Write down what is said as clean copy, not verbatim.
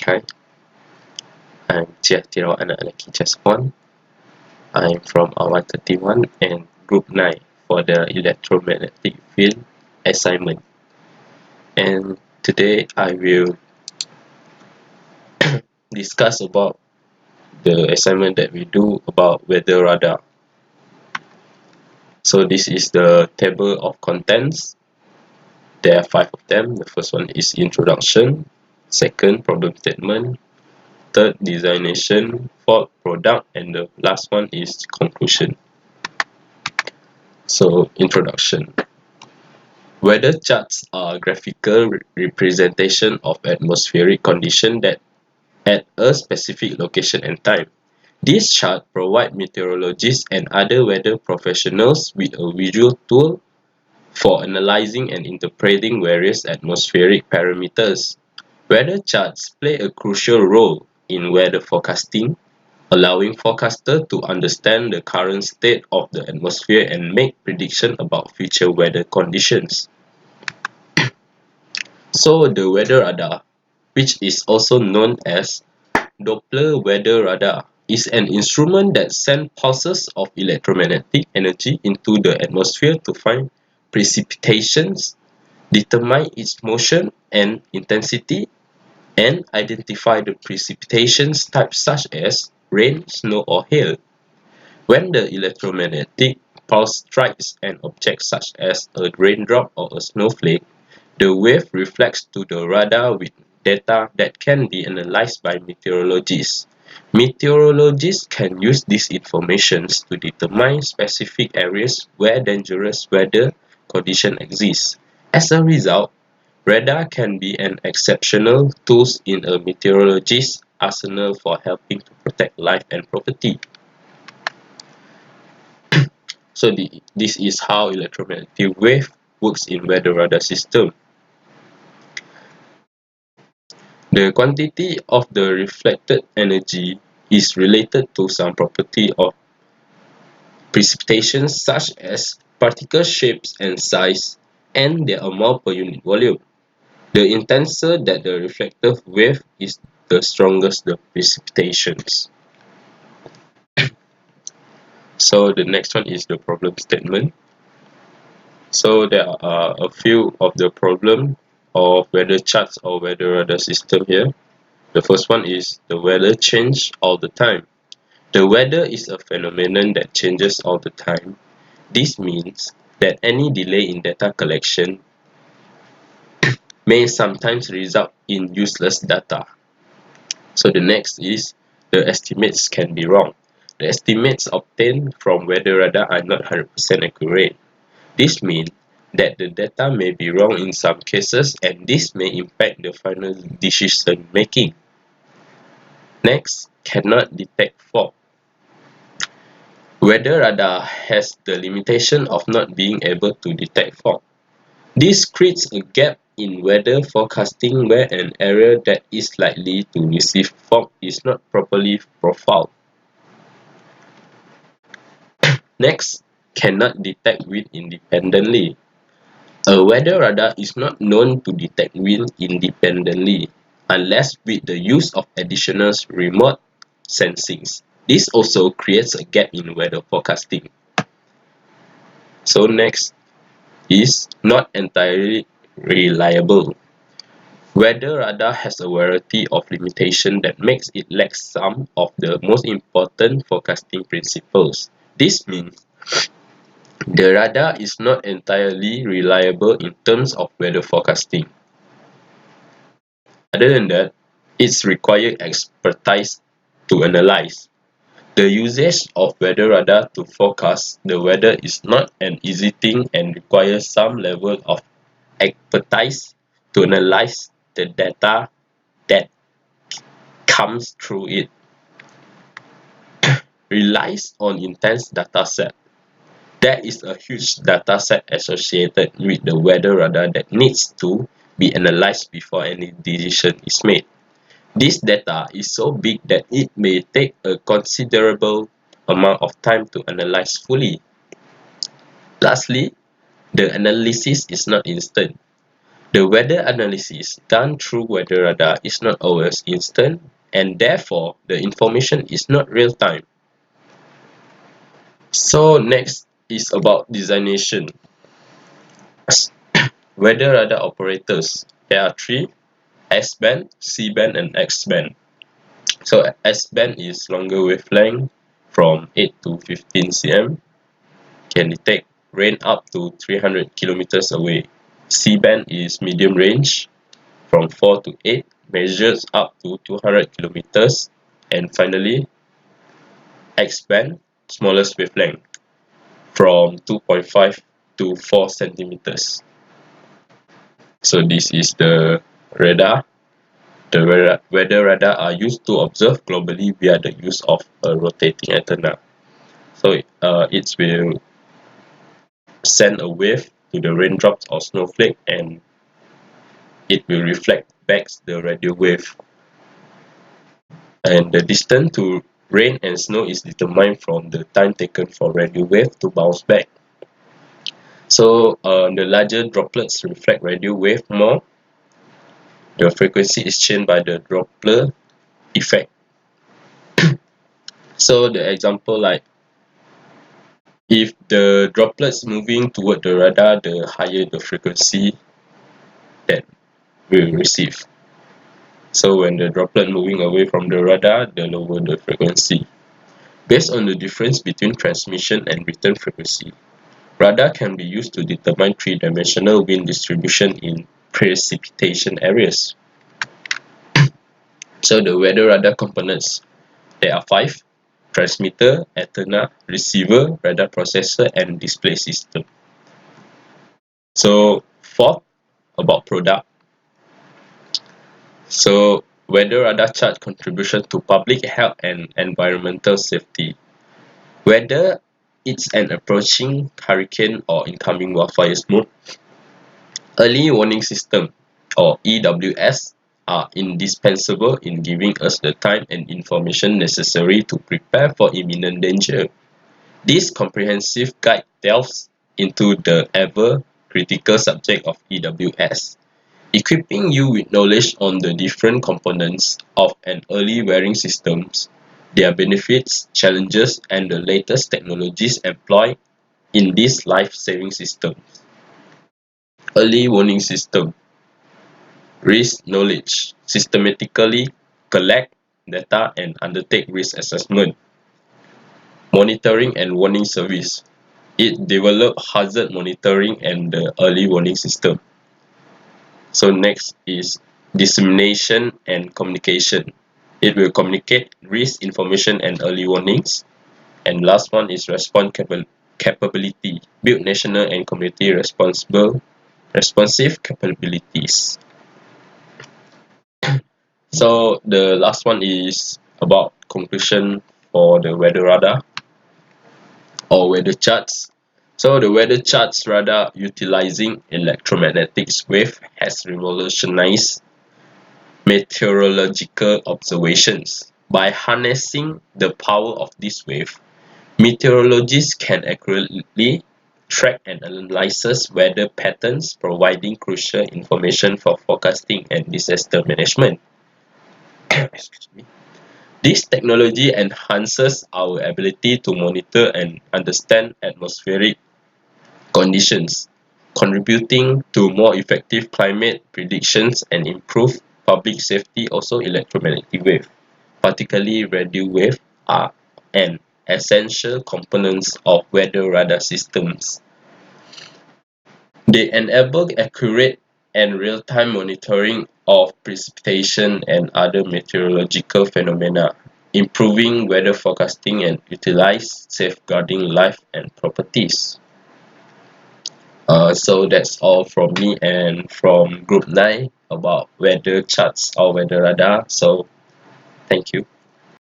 Hi, I'm Chia Tirawa Anak Lelaki Jasmine. I'm from Awan 31 and Group 9 for the electromagnetic field assignment. And today I will discuss about the assignment that we do about weather radar. So this is the table of contents. There are 5 of them. The first one is introduction, second problem statement, third designation, fourth product, and the last one is conclusion. So introduction. Weather charts are graphical representation of atmospheric conditions that at a specific location and time. These charts provide meteorologists and other weather professionals with a visual tool for analyzing and interpreting various atmospheric parameters. Weather charts play a crucial role in weather forecasting, allowing forecasters to understand the current state of the atmosphere and make predictions about future weather conditions. So the weather radar, which is also known as Doppler weather radar, is an instrument that sends pulses of electromagnetic energy into the atmosphere to find precipitations, determine its motion and intensity, and identify the precipitations types such as rain, snow, or hail. When the electromagnetic pulse strikes an object such as a raindrop or a snowflake, the wave reflects to the radar with data that can be analyzed by meteorologists. Meteorologists can use these information to determine specific areas where dangerous weather conditions exist. As a result, radar can be an exceptional tool in a meteorologist's arsenal for helping to protect life and property. So this is how electromagnetic wave works in weather radar system. The quantity of the reflected energy is related to some property of precipitation such as particle shapes and size and their amount per unit volume. The intenser that the reflective wave is, the strongest the precipitations. So the next one is the problem statement. So there are a few of the problem of weather charts or weather radar system here. The first one is the weather change all the time. The weather is a phenomenon that changes all the time. This means that any delay in data collection may sometimes result in useless data. So the next is the estimates can be wrong. The estimates obtained from weather radar are not 100% accurate. This means that the data may be wrong in some cases and this may impact the final decision making. Next, cannot detect fog. Weather radar has the limitation of not being able to detect fog. This creates a gap in weather forecasting where an area that is likely to receive fog is not properly profiled. Next, cannot detect wind independently. A weather radar is not known to detect wind independently unless with the use of additional remote sensings. This also creates a gap in weather forecasting. So next is not entirely reliable. Weather radar has a variety of limitations that makes it lack some of the most important forecasting principles. This means the radar is not entirely reliable in terms of weather forecasting. Other than that, it requires expertise to analyze. The usage of weather radar to forecast the weather is not an easy thing and requires some level of expertise to analyze the data that comes through it. Relies on intense data set. There is a huge data set associated with the weather radar that needs to be analyzed before any decision is made. This data is so big that it may take a considerable amount of time to analyze fully. Lastly, the analysis is not instant. The weather analysis done through weather radar is not always instant, and therefore the information is not real time. So next is about designation. Weather radar operators. There are three: S-band, C-band, and X-band. So S-band is longer wavelength from 8 to 15 cm, can detect rain up to 300 kilometers away. C-band is medium range from 4 to 8, measures up to 200 kilometers. And finally, X-band, smallest wavelength from 2.5 to 4 centimeters. So this is the radar. The weather radar are used to observe globally via the use of a rotating antenna. So it will send a wave to the raindrops or snowflake, and it will reflect back the radio wave. And the distance to rain and snow is determined from the time taken for radio wave to bounce back. So the larger droplets reflect radio wave more. The frequency is changed by the Doppler effect. So the example, like if the droplets moving toward the radar, the higher the frequency that we will receive. So when the droplet moving away from the radar, the lower the frequency. Based on the difference between transmission and return frequency, radar can be used to determine three-dimensional wind distribution in precipitation areas. So the weather radar components, there are 5: transmitter, antenna, receiver, radar processor, and display system. So fourth, about product. So weather radar chart contribution to public health and environmental safety. Whether it's an approaching hurricane or incoming wildfire smoke, early warning system or EWS are indispensable in giving us the time and information necessary to prepare for imminent danger. This comprehensive guide delves into the ever critical subject of EWS, equipping you with knowledge on the different components of an early warning systems, their benefits, challenges, and the latest technologies employed in this life-saving system. Early warning system. Risk knowledge. Systematically collect data and undertake risk assessment. Monitoring and warning service. It developed hazard monitoring and the early warning system. So next is dissemination and communication. It will communicate risk information and early warnings. And last one is response capability. Build national and community responsive capabilities. So the last one is about conclusion for the weather radar or weather charts. So the weather charts radar utilizing electromagnetic wave has revolutionized meteorological observations. By harnessing the power of this wave, meteorologists can accurately track and analyze weather patterns, providing crucial information for forecasting and disaster management. Excuse me. This technology enhances our ability to monitor and understand atmospheric conditions, contributing to more effective climate predictions and improved public safety. Also, electromagnetic wave, particularly radio wave, are an essential components of weather radar systems. They enable accurate and real-time monitoring of precipitation and other meteorological phenomena, improving weather forecasting and utilize safeguarding life and properties. So that's all from me and from Group 9 about weather charts or weather radar. So thank you.